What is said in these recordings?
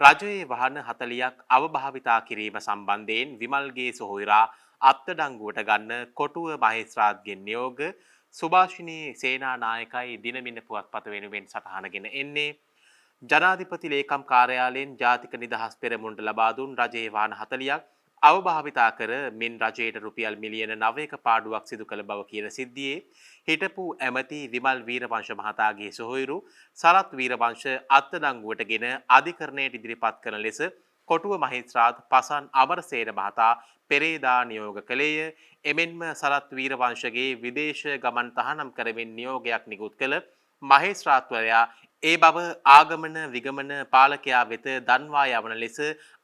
රජයේ වාහන 40ක් අවභාවිතා කිරීම සම්බන්ධයෙන් විමල්ගේ සොහොයුරා අත්අඩංගුවට ගන්න කොටුව මහේස්ත්‍රාත්ගෙන් නියෝග සුභාෂිනී සේනානායකයි දිනමින පුවත්පත වෙනුවෙන් සටහනගෙන එන්නේ. ජනාධිපති ලේකම් කාර්යාලයෙන් ජාතික නිදහස් පෙරමුණට ලබා දුන් රජයේ වාහන 40ක් අවභාවිතා කර මින් රජයට රුපියල් මිලියන 9ක පාඩුවක් සිදු කළ බව කියන සිද්ධියේ හිටපු ඇමති විමල් වීරවංශ මහතාගේ සොහොයුරු සරත් වීරවංශ අත්අඩංගුවටගෙන අධිකරණයට ඉදිරිපත් කරන ලෙස කොටුව මහේස්ත්‍රාත් පසන් අමරසේන මහතා පෙරේදා නියෝග කළේය. එමෙන්ම සරත් වීරවංශගේ විදේශ ගමන් තහනම් කරමින් නියෝගයක් නිකුත් කළ මහේස්ත්‍රාත්වරයා ඒ බව ආගමන විගමන පාලකයා වෙත දන්වා යවන ලෙස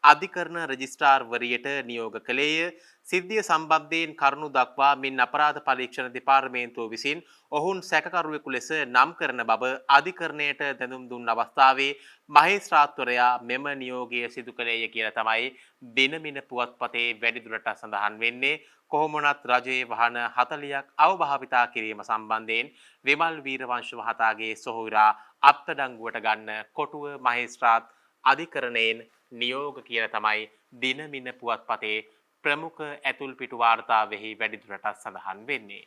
අධිකරණ රෙජිස්ට්‍රාර්වරියට නියෝග කළේය. සිද්ධිය සම්බන්ධයෙන් කරුණු දක්වා මින් අපරාධ පරීක්ෂණ දෙපාර්තමේන්තුව විසින් ඔවුන් සැකකරුවෙකු ලෙස නම් කරන බව අධිකරණයට දැනුම් දුන් අවස්ථාවේ මහේස්ත්‍රාත්වරයා මෙම නියෝගය සිදු කළේය කියලා තමයි දිනමින පුවත්පතේ වැඩිදුරටත් සඳහන් වෙන්නේ. කොහොම වුණත් රජයේ වාහන 40ක් අවභාවිතා කිරීම සම්බන්ධයෙන් විමල් වීරවංශ මහතාගේ සොහොයුරා අත්අඩංගුවට ගන්න කොටුව මහේස්ත්‍රාත් අධිකරණයෙන් නියෝග කියලා තමයි දිනමින පුවත්පතේ ප්‍රමුඛ ඇතුල් පිටු වාර්තාවෙහි වැඩිදුරටත් සඳහන් වෙන්නේ.